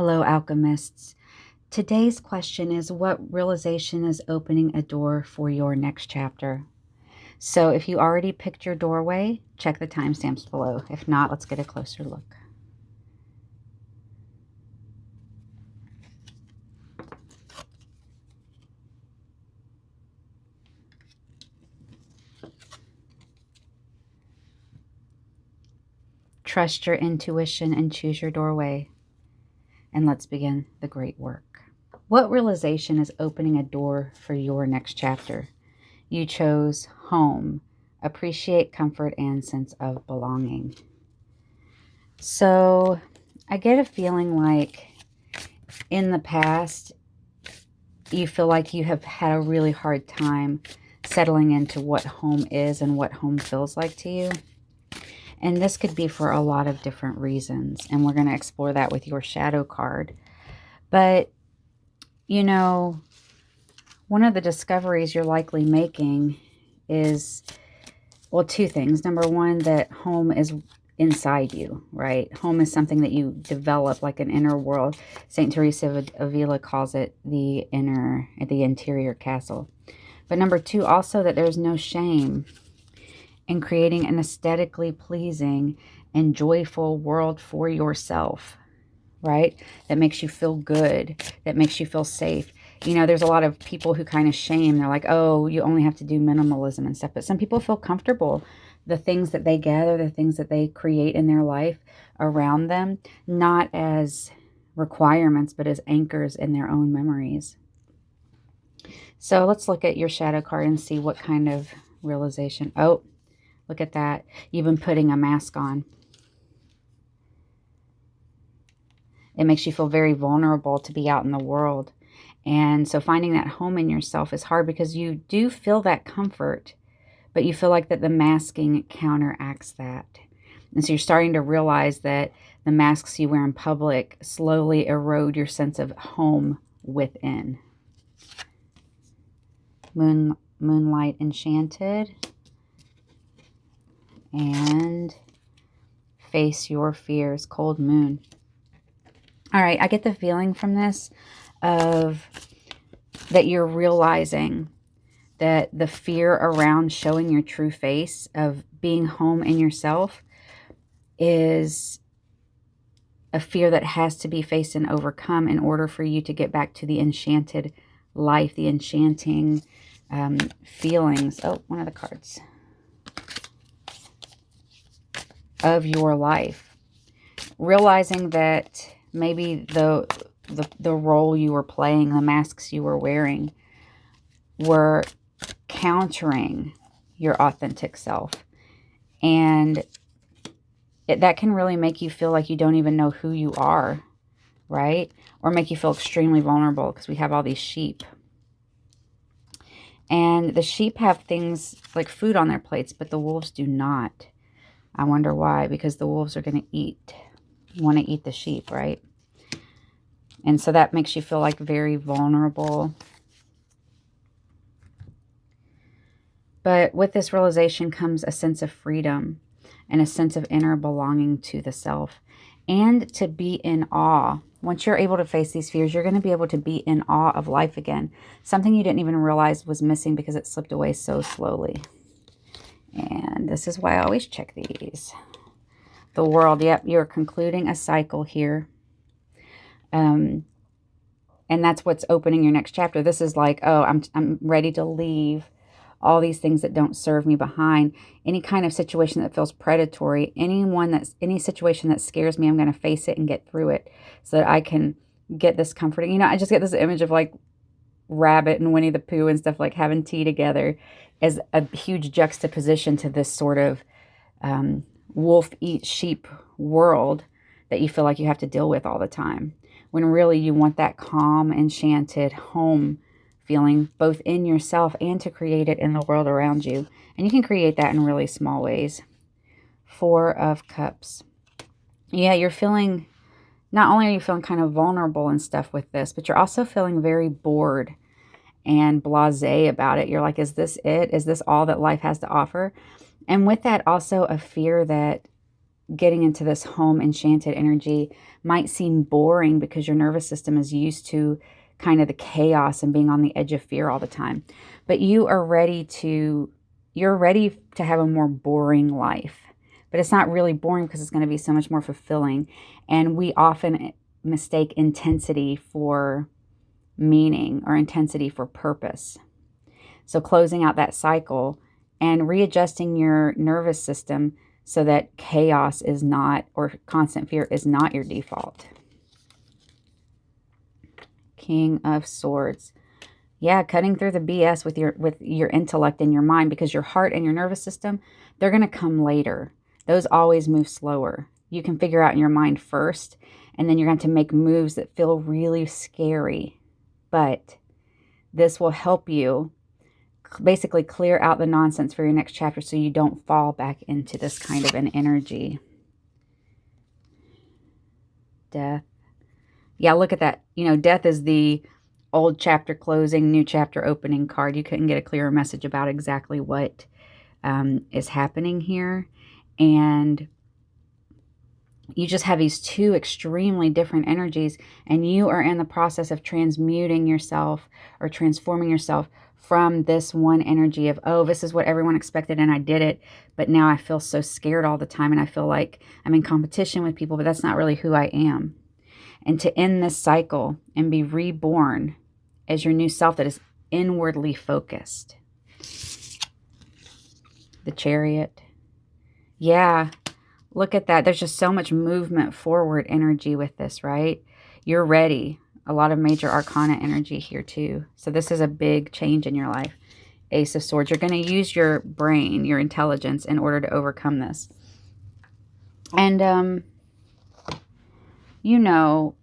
Hello, alchemists. Today's question is, what realization is opening a door for your next chapter? So if you already picked your doorway, check the timestamps below. If not, let's get a closer look. Trust your intuition and choose your doorway. And let's begin the great work. What realization is opening a door for your next chapter? You chose home. Appreciate comfort and sense of belonging. So I get a feeling like in the past, you feel like you have had a really hard time settling into what home is and what home feels like to you. And this could be for a lot of different reasons. And we're going to explore that with your shadow card. But, you know, one of the discoveries you're likely making is, well, two things. Number one, that home is inside you, right? Home is something that you develop, like an inner world. St. Teresa of Avila calls it the interior castle. But number two, also that there's no shame in creating an aesthetically pleasing and joyful world for yourself, right? That makes you feel good, that makes you feel safe. You know, there's a lot of people who kind of shame. They're like, oh, you only have to do minimalism and stuff. But some people feel comfortable. The things that they gather, the things that they create in their life around them, not as requirements, but as anchors in their own memories. So let's look at your shadow card and see what kind of realization. Oh, look at that. You've been putting a mask on. It makes you feel very vulnerable to be out in the world. And so finding that home in yourself is hard because you do feel that comfort, but you feel like that the masking counteracts that. And so you're starting to realize that the masks you wear in public slowly erode your sense of home within. Moonlight Enchanted. And Face Your Fears, Cold Moon. All right, I get the feeling from this of that you're realizing that the fear around showing your true face, of being home in yourself, is a fear that has to be faced and overcome in order for you to get back to the enchanted life, the enchanting feelings. Oh, one of the cards. Of your life. Realizing that maybe the role you were playing, the masks you were wearing, were countering your authentic self. And that can really make you feel like you don't even know who you are, right? Or make you feel extremely vulnerable because we have all these sheep. And the sheep have things like food on their plates, but the wolves do not. I wonder why, because the wolves are going to want to eat the sheep, right? And so that makes you feel like very vulnerable. But with this realization comes a sense of freedom and a sense of inner belonging to the self, and to be in awe. Once you're able to face these fears, you're going to be able to be in awe of life again. Something you didn't even realize was missing because it slipped away so slowly. And this is why I always check these. The World. Yep, you're concluding a cycle here. And that's what's opening your next chapter. This is like, oh, I'm ready to leave all these things that don't serve me behind. Any kind of situation that feels predatory, any situation that scares me, I'm going to face it and get through it so that I can get this comforting. You know, I just get this image of like Rabbit and Winnie the Pooh and stuff, like having tea together, as a huge juxtaposition to this sort of wolf eat sheep world that you feel like you have to deal with all the time, when really you want that calm, enchanted home feeling, both in yourself and to create it in the world around you. And you can create that in really small ways. Four of Cups. Yeah, you're feeling, not only are you feeling kind of vulnerable and stuff with this, but you're also feeling very bored and blasé about it. You're like, is this it? Is this all that life has to offer? And with that, also a fear that getting into this home enchanted energy might seem boring because your nervous system is used to kind of the chaos and being on the edge of fear all the time. But you're ready to have a more boring life. But it's not really boring because it's going to be so much more fulfilling. And we often mistake intensity for meaning or intensity for purpose. So closing out that cycle and readjusting your nervous system so that chaos is not, or constant fear is not your default. King of Swords. Yeah, cutting through the BS with your intellect and your mind, because your heart and your nervous system, they're going to come later. Those always move slower. You can figure out in your mind first, and then you're going to make moves that feel really scary. But this will help you basically clear out the nonsense for your next chapter so you don't fall back into this kind of an energy. Death. Yeah, look at that. You know, death is the old chapter closing, new chapter opening card. You couldn't get a clearer message about exactly what is happening here. And you just have these two extremely different energies, and you are in the process of transmuting yourself or transforming yourself from this one energy of, oh, this is what everyone expected and I did it, but now I feel so scared all the time and I feel like I'm in competition with people, but that's not really who I am. And to end this cycle and be reborn as your new self that is inwardly focused. The Chariot. Yeah, look at that. There's just so much movement forward energy with this, right? You're ready. A lot of major arcana energy here too. So this is a big change in your life. Ace of Swords. You're going to use your brain, your intelligence in order to overcome this. And, you know,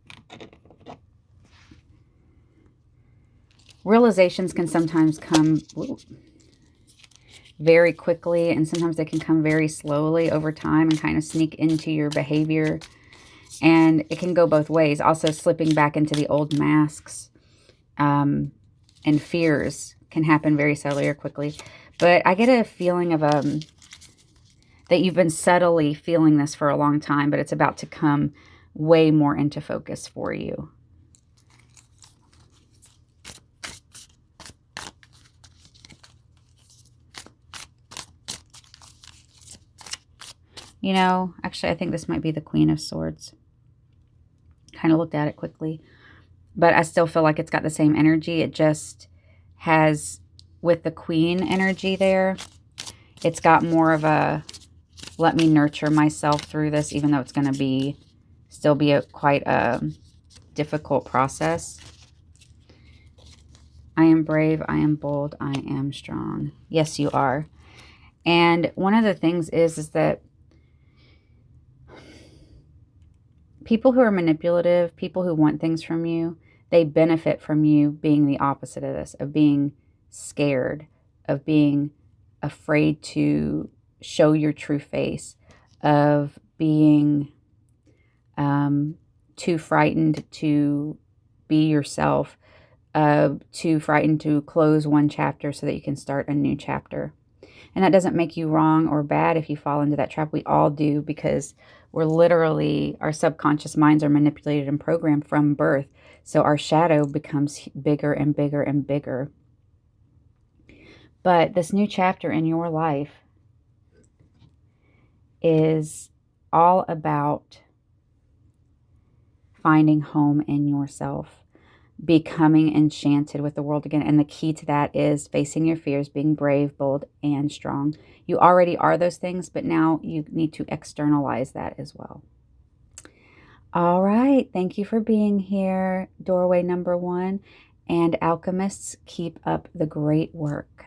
realizations can sometimes come very quickly, and sometimes they can come very slowly over time and kind of sneak into your behavior. And it can go both ways. Also, slipping back into the old masks and fears can happen very subtly or quickly. But I get a feeling of that you've been subtly feeling this for a long time, but it's about to come way more into focus for you. You know, actually, I think this might be the Queen of Swords. Kind of looked at it quickly. But I still feel like it's got the same energy. It just has, with the Queen energy there, it's got more of a, let me nurture myself through this, even though it's going to still be quite a difficult process. I am brave, I am bold, I am strong. Yes, you are. And one of the things is that people who are manipulative, people who want things from you, they benefit from you being the opposite of this, of being scared, of being afraid to show your true face, of being too frightened to be yourself, too frightened to close one chapter so that you can start a new chapter. And that doesn't make you wrong or bad if you fall into that trap. We all do, because we're literally, our subconscious minds are manipulated and programmed from birth. So our shadow becomes bigger and bigger and bigger. But this new chapter in your life is all about finding home in yourself, becoming enchanted with the world again. And the key to that is facing your fears, being brave, bold, and strong. You already are those things, but now you need to externalize that as well. All right. Thank you for being here, doorway number 1. And alchemists, keep up the great work.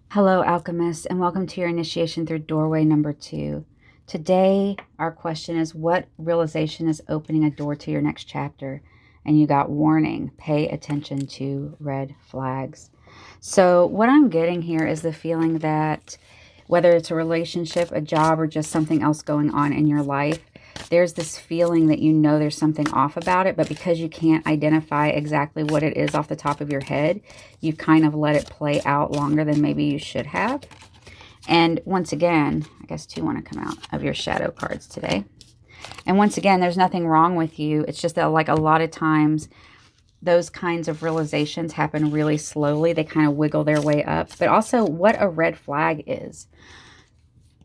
Hello, alchemists, and welcome to your initiation through doorway number 2. Today, our question is, what realization is opening a door to your next chapter? And you got warning, pay attention to red flags. So what I'm getting here is the feeling that whether it's a relationship, a job, or just something else going on in your life, there's this feeling that you know there's something off about it, but because you can't identify exactly what it is off the top of your head, you kind of let it play out longer than maybe you should have. And once again, I guess 2 want to come out of your shadow cards today. And once again, there's nothing wrong with you. It's just that like a lot of times those kinds of realizations happen really slowly. They kind of wiggle their way up. But also what a red flag is.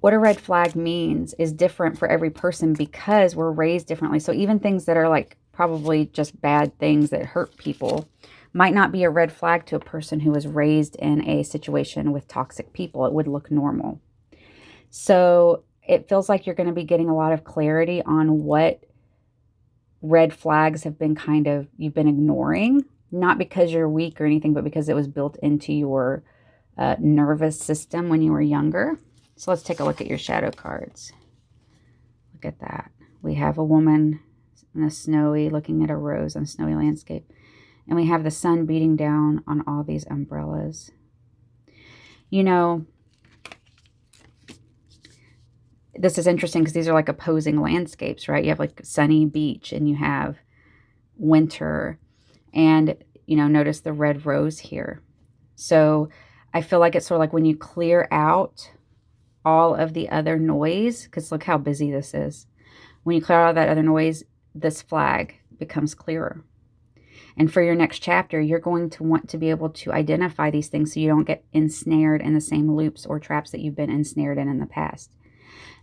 What a red flag means is different for every person because we're raised differently. So even things that are like probably just bad things that hurt people might not be a red flag to a person who was raised in a situation with toxic people. It would look normal. So it feels like you're going to be getting a lot of clarity on what red flags have been you've been ignoring, not because you're weak or anything, but because it was built into your nervous system when you were younger. So let's take a look at your shadow cards. Look at that. We have a woman in a snowy, looking at a rose on a snowy landscape. And we have the sun beating down on all these umbrellas. You know, this is interesting because these are like opposing landscapes, right? You have like sunny beach and you have winter. And, you know, notice the red rose here. So I feel like it's sort of like when you clear out all of the other noise, because look how busy this is. When you clear out all that other noise, this flag becomes clearer. And for your next chapter, you're going to want to be able to identify these things so you don't get ensnared in the same loops or traps that you've been ensnared in the past.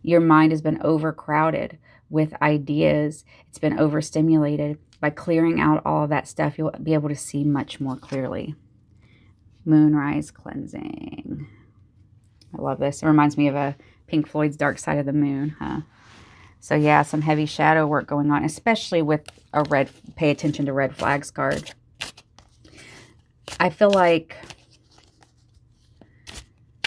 Your mind has been overcrowded with ideas. It's been overstimulated. By clearing out all of that stuff, you'll be able to see much more clearly. Moonrise cleansing. I love this. It reminds me of a Pink Floyd's Dark Side of the Moon, huh? So yeah, some heavy shadow work going on, especially with a red, pay attention to red flags card. I feel like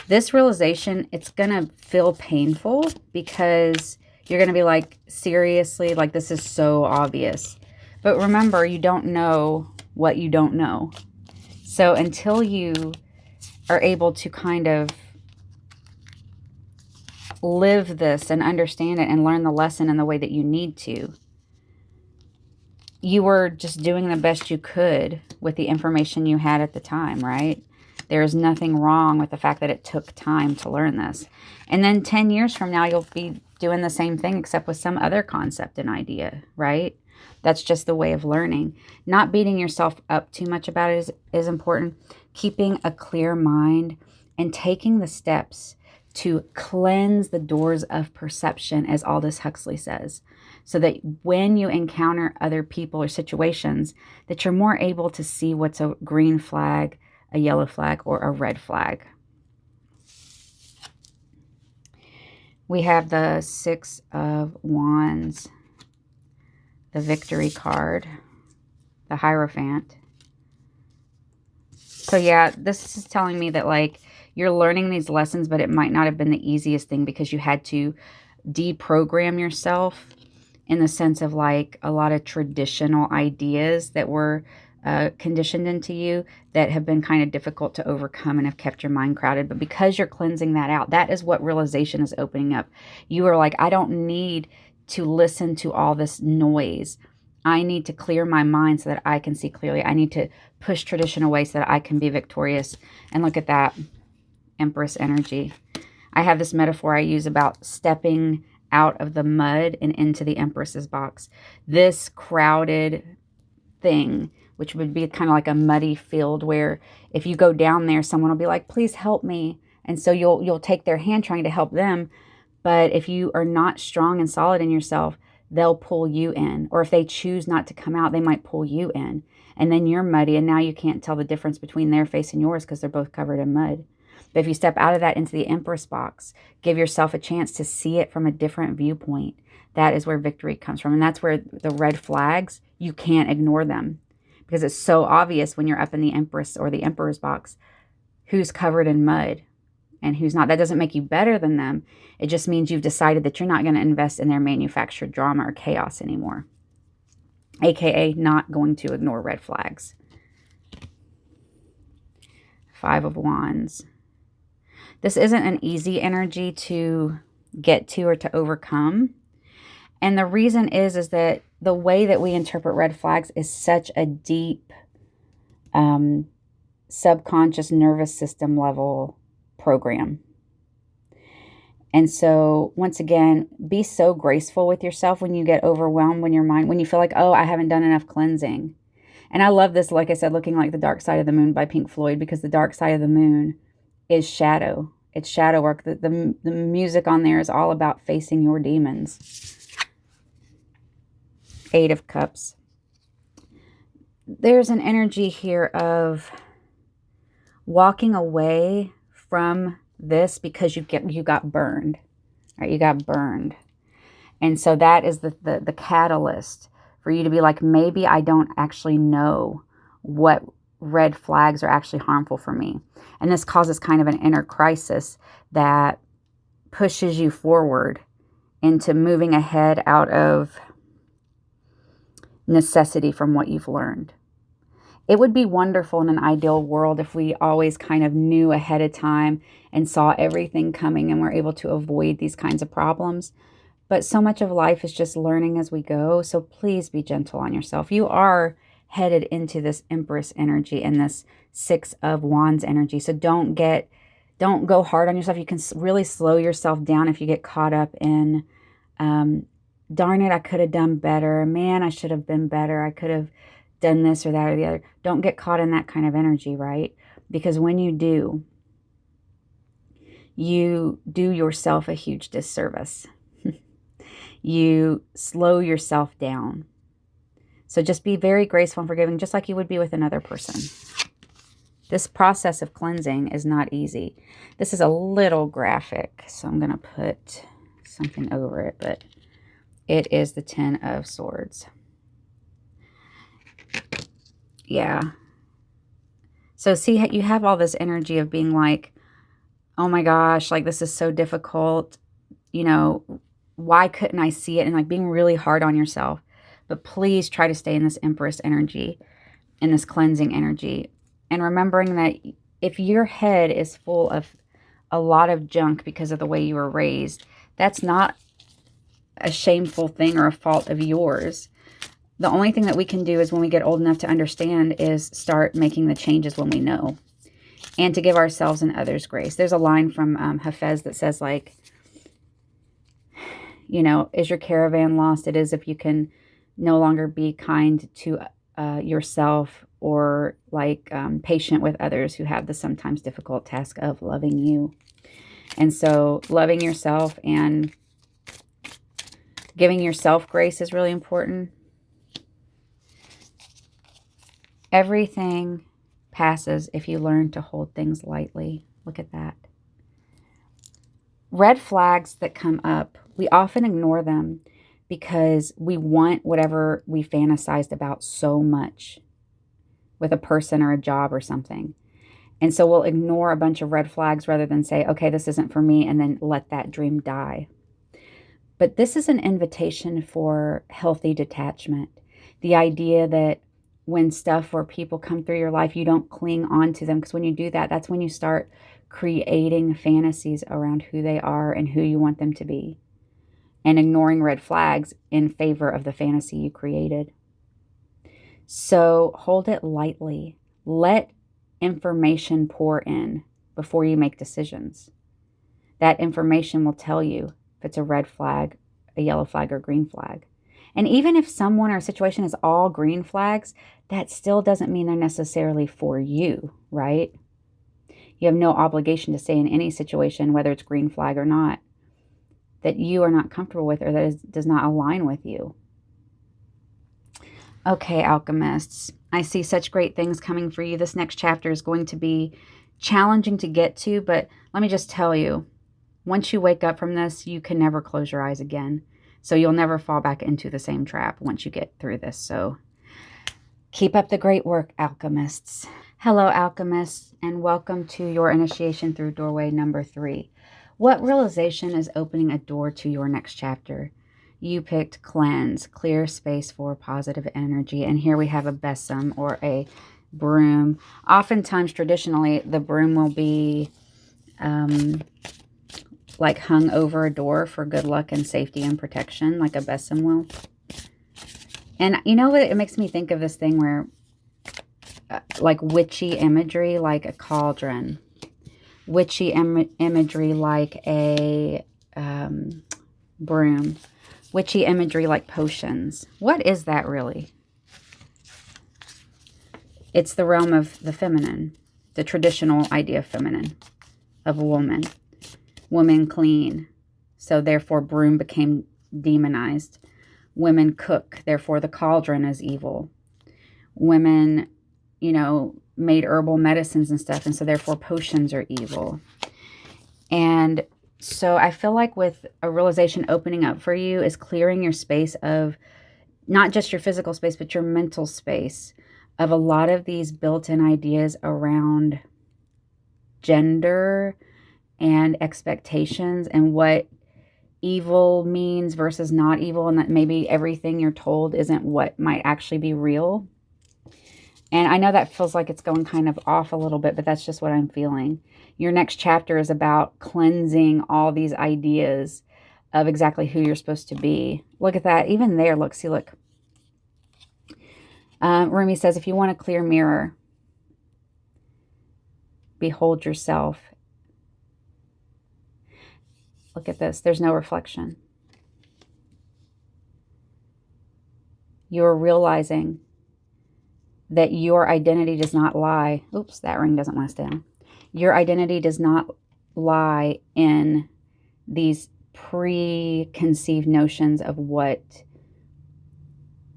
this realization, it's going to feel painful because you're going to be like, seriously, like this is so obvious. But remember, you don't know what you don't know. So until you are able to kind of live this and understand it and learn the lesson in the way that you need to, you were just doing the best you could with the information you had at the time, right? There is nothing wrong with the fact that it took time to learn this. And then 10 years from now, you'll be doing the same thing except with some other concept and idea, right? That's just the way of learning. Not beating yourself up too much about it is important. Keeping a clear mind and taking the steps to cleanse the doors of perception, as Aldous Huxley says, so that when you encounter other people or situations, that you're more able to see what's a green flag, a yellow flag, or a red flag. We have the Six of Wands, the Victory card, the Hierophant. So yeah, this is telling me that like you're learning these lessons, but it might not have been the easiest thing because you had to deprogram yourself in the sense of like a lot of traditional ideas that were conditioned into you that have been kind of difficult to overcome and have kept your mind crowded. But because you're cleansing that out, that is what realization is opening up. You are like, I don't need to listen to all this noise. I need to clear my mind so that I can see clearly. I need to push tradition away so that I can be victorious. And look at that, Empress energy. I have this metaphor I use about stepping out of the mud and into the Empress's box. This crowded thing, which would be kind of like a muddy field where if you go down there, someone will be like, please help me. And so you'll take their hand trying to help them. But if you are not strong and solid in yourself, they'll pull you in. Or if they choose not to come out, they might pull you in. And then you're muddy, and now you can't tell the difference between their face and yours because they're both covered in mud. But if you step out of that into the Empress box, give yourself a chance to see it from a different viewpoint. That is where victory comes from. And that's where the red flags, you can't ignore them. Because it's so obvious when you're up in the Empress or the Emperor's box who's covered in mud and who's not. That doesn't make you better than them. It just means you've decided that you're not going to invest in their manufactured drama or chaos anymore. AKA not going to ignore red flags. Five of Wands. This isn't an easy energy to get to or to overcome. And the reason is that the way that we interpret red flags is such a deep, subconscious nervous system level program. And so once again, be so graceful with yourself when you get overwhelmed, when you feel like, oh, I haven't done enough cleansing. And I love this, like I said, looking like The Dark Side of the Moon by Pink Floyd, because the dark side of the moon is shadow. It's shadow work. The music on there is all about facing your demons. 8 of Cups. There's an energy here of walking away from this because you got burned. Right? You got burned. And so that is the catalyst for you to be like, maybe I don't actually know what red flags are actually harmful for me. And this causes kind of an inner crisis that pushes you forward into moving ahead out of necessity from what you've learned. It would be wonderful in an ideal world if we always kind of knew ahead of time and saw everything coming and were able to avoid these kinds of problems. But so much of life is just learning as we go. So please be gentle on yourself. You are headed into this Empress energy and this 6 of Wands energy. So don't go hard on yourself. You can really slow yourself down if you get caught up in, darn it, I could have done better. Man, I should have been better. I could have done this or that or the other. Don't get caught in that kind of energy, right? Because when you do yourself a huge disservice. You slow yourself down. So just be very graceful and forgiving, just like you would be with another person. This process of cleansing is not easy. This is a little graphic, so I'm going to put something over it, but it is the 10 of Swords. Yeah. So see, you have all this energy of being like, oh my gosh, like this is so difficult. You know, why couldn't I see it? And like being really hard on yourself. But please try to stay in this Empress energy, in this cleansing energy. And remembering that if your head is full of a lot of junk because of the way you were raised, that's not a shameful thing or a fault of yours. The only thing that we can do is when we get old enough to understand is start making the changes when we know. And to give ourselves and others grace. There's a line from Hafez that says like, you know, is your caravan lost? It is if you can no longer be kind to yourself or like patient with others who have the sometimes difficult task of loving you. And so loving yourself and giving yourself grace is really important. Everything passes if you learn to hold things lightly. Look at that. Red flags that come up, we often ignore them because we want whatever we fantasized about so much with a person or a job or something. And so we'll ignore a bunch of red flags rather than say, okay, this isn't for me, and then let that dream die. But this is an invitation for healthy detachment. The idea that when stuff or people come through your life, you don't cling on to them. Because when you do that, that's when you start creating fantasies around who they are and who you want them to be. And ignoring red flags in favor of the fantasy you created. So hold it lightly. Let information pour in before you make decisions. That information will tell you if it's a red flag, a yellow flag, or green flag. And even if someone or a situation is all green flags, that still doesn't mean they're necessarily for you, right? You have no obligation to say in any situation, whether it's green flag or not, that you are not comfortable with or that does not align with you. Okay, alchemists, I see such great things coming for you. This next chapter is going to be challenging to get to, but let me just tell you, once you wake up from this, you can never close your eyes again. So you'll never fall back into the same trap once you get through this. So keep up the great work, alchemists. Hello, alchemists, and welcome to your initiation through doorway number 3. What realization is opening a door to your next chapter? You picked cleanse, clear space for positive energy. And here we have a besom or a broom. Oftentimes, traditionally, the broom will be like hung over a door for good luck and safety and protection, like a besom will. And you know what? It makes me think of this thing where, like witchy imagery, like a cauldron. Witchy imagery like a broom. Witchy imagery like potions. What is that really? It's the realm of the feminine, the traditional idea of feminine, of a woman. Woman clean, so therefore broom became demonized. Women cook, therefore the cauldron is evil. Women, made herbal medicines and stuff, and so therefore potions are evil. And so I feel like with a realization opening up for you is clearing your space of not just your physical space, but your mental space of a lot of these built-in ideas around gender and expectations and what evil means versus not evil, and that maybe everything you're told isn't what might actually be real. And I know that feels like it's going kind of off a little bit, but that's just what I'm feeling. Your next chapter is about cleansing all these ideas of exactly who you're supposed to be. Look at that. Even there, look. See, look. Rumi says, if you want a clear mirror, behold yourself. Look at this. There's no reflection. You're realizing that your identity does not lie. Oops, that ring doesn't want to stay on. Your identity does not lie in these preconceived notions of what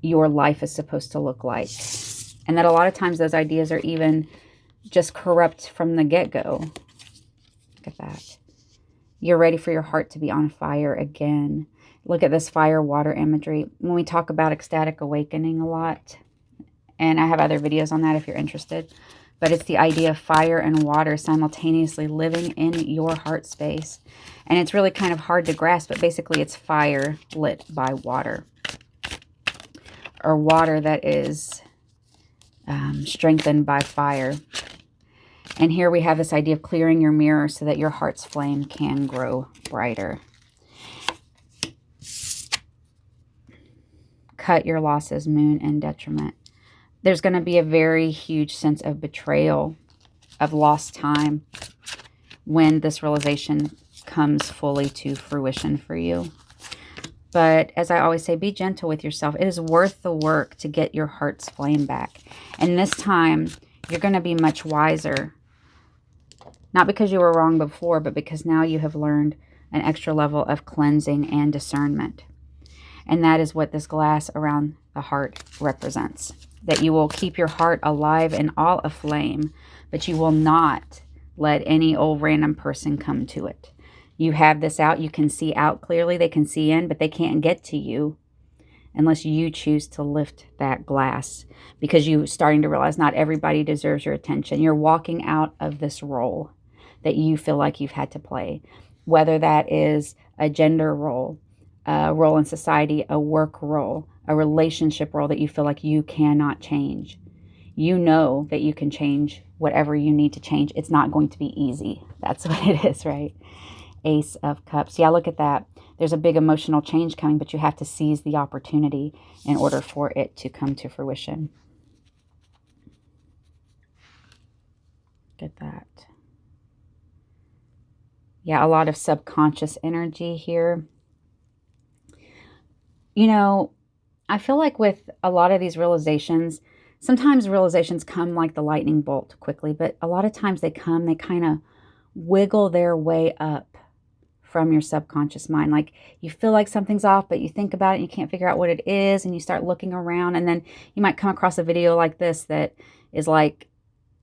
your life is supposed to look like. And that a lot of times those ideas are even just corrupt from the get-go. Look at that. You're ready for your heart to be on fire again. Look at this fire water imagery. When we talk about ecstatic awakening a lot, and I have other videos on that if you're interested, but it's the idea of fire and water simultaneously living in your heart space. And it's really kind of hard to grasp, but basically it's fire lit by water, or water that is strengthened by fire. And here we have this idea of clearing your mirror so that your heart's flame can grow brighter. Cut your losses, moon, and detriment. There's going to be a very huge sense of betrayal, of lost time, when this realization comes fully to fruition for you. But as I always say, be gentle with yourself. It is worth the work to get your heart's flame back. And this time, you're going to be much wiser. Not because you were wrong before, but because now you have learned an extra level of cleansing and discernment. And that is what this glass around the heart represents. That you will keep your heart alive and all aflame, but you will not let any old random person come to it. You have this out. You can see out clearly. They can see in, but they can't get to you unless you choose to lift that glass, because you're starting to realize not everybody deserves your attention. You're walking out of this role that you feel like you've had to play, whether that is a gender role, a role in society, a work role, a relationship role that you feel like you cannot change. You know that you can change whatever you need to change. It's not going to be easy. That's what it is, right? Ace of Cups. Yeah, look at that. There's a big emotional change coming, but you have to seize the opportunity in order for it to come to fruition. Look at that. Yeah, a lot of subconscious energy here. I feel like with a lot of these realizations, sometimes realizations come like the lightning bolt quickly, but a lot of times they kind of wiggle their way up from your subconscious mind. Like you feel like something's off, but you think about it and you can't figure out what it is, and you start looking around, and then you might come across a video like this that is like,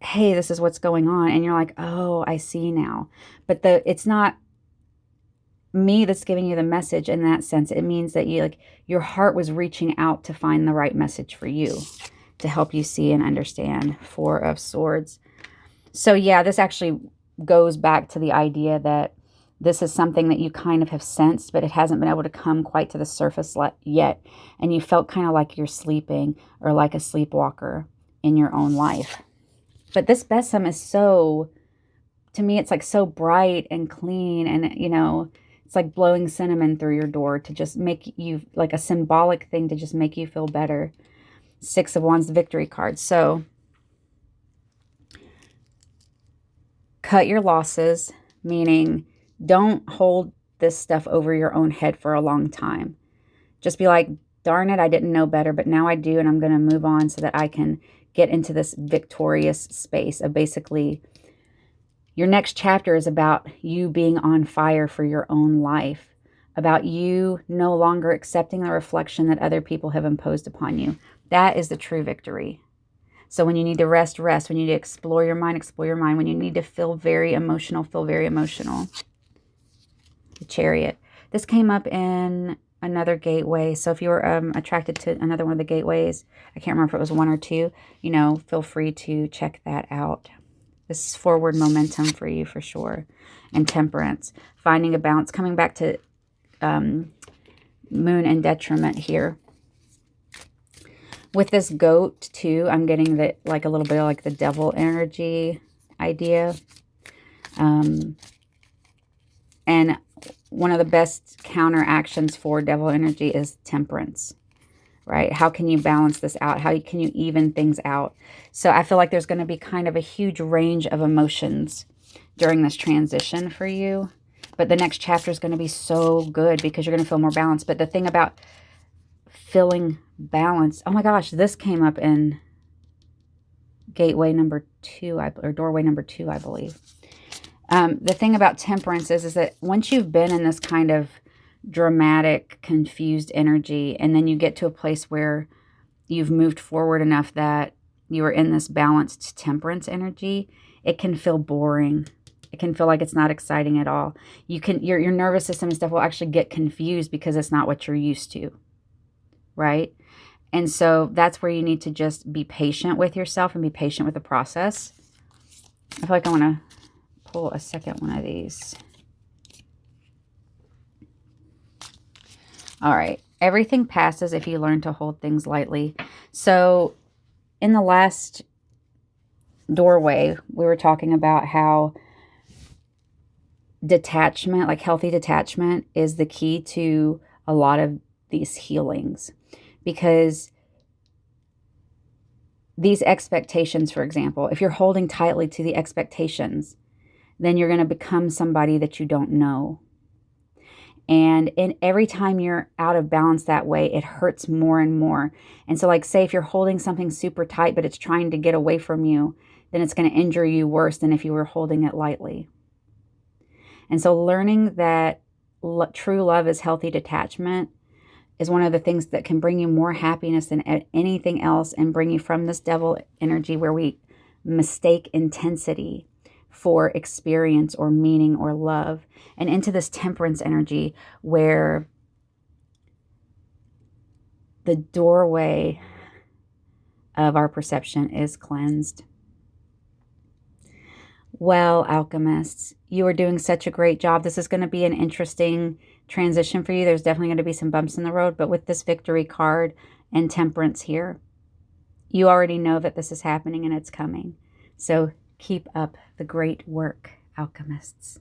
hey, this is what's going on, and you're like, oh, I see now. But it's not me that's giving you the message in that sense. It means that your heart was reaching out to find the right message for you to help you see and understand. Four of Swords. So yeah, this actually goes back to the idea that this is something that you kind of have sensed, but it hasn't been able to come quite to the surface yet. And you felt kind of like you're sleeping or like a sleepwalker in your own life. But this besom is so, to me, it's like so bright and clean, and it's like blowing cinnamon through your door to just make you, like a symbolic thing to just make you feel better. Six of Wands, the victory card. So cut your losses, meaning don't hold this stuff over your own head for a long time. Just be like, darn it, I didn't know better, but now I do, and I'm going to move on so that I can get into this victorious space of basically your next chapter is about you being on fire for your own life, about you no longer accepting the reflection that other people have imposed upon you. That is the true victory. So when you need to rest, rest. When you need to explore your mind, explore your mind. When you need to feel very emotional, feel very emotional. The Chariot. This came up in another gateway. So if you were attracted to another one of the gateways, I can't remember if it was 1 or 2, feel free to check that out. This is forward momentum for you for sure. And Temperance. Finding a balance. Coming back to Moon and Detriment here. With this goat too, I'm getting that like a little bit of like the devil energy idea. And one of the best counter actions for devil energy is Temperance, right? How can you balance this out? How can you even things out? So I feel like there's going to be kind of a huge range of emotions during this transition for you. But the next chapter is going to be so good because you're going to feel more balanced. But the thing about feeling balanced, oh my gosh, this came up in gateway number 2, or doorway number 2, I believe. The thing about Temperance is that once you've been in this kind of dramatic, confused energy, and then you get to a place where you've moved forward enough that you are in this balanced Temperance energy, it can feel boring. It can feel like it's not exciting at all. Your nervous system and stuff will actually get confused because it's not what you're used to, right? And so that's where you need to just be patient with yourself and be patient with the process. I feel like I want to pull a second one of these. All right. Everything passes if you learn to hold things lightly. So in the last doorway, we were talking about how detachment, like healthy detachment, is the key to a lot of these healings. Because these expectations, for example, if you're holding tightly to the expectations, then you're going to become somebody that you don't know. And every time you're out of balance that way, it hurts more and more. And so like say if you're holding something super tight, but it's trying to get away from you, then it's going to injure you worse than if you were holding it lightly. And so learning that true love is healthy detachment is one of the things that can bring you more happiness than anything else, and bring you from this devil energy where we mistake intensity for experience or meaning or love, and into this Temperance energy where the doorway of our perception is cleansed. Well, alchemists, you are doing such a great job. This is going to be an interesting transition for you. There's definitely going to be some bumps in the road, but with this victory card and Temperance here, you already know that this is happening and it's coming. So keep up the great work, alchemists.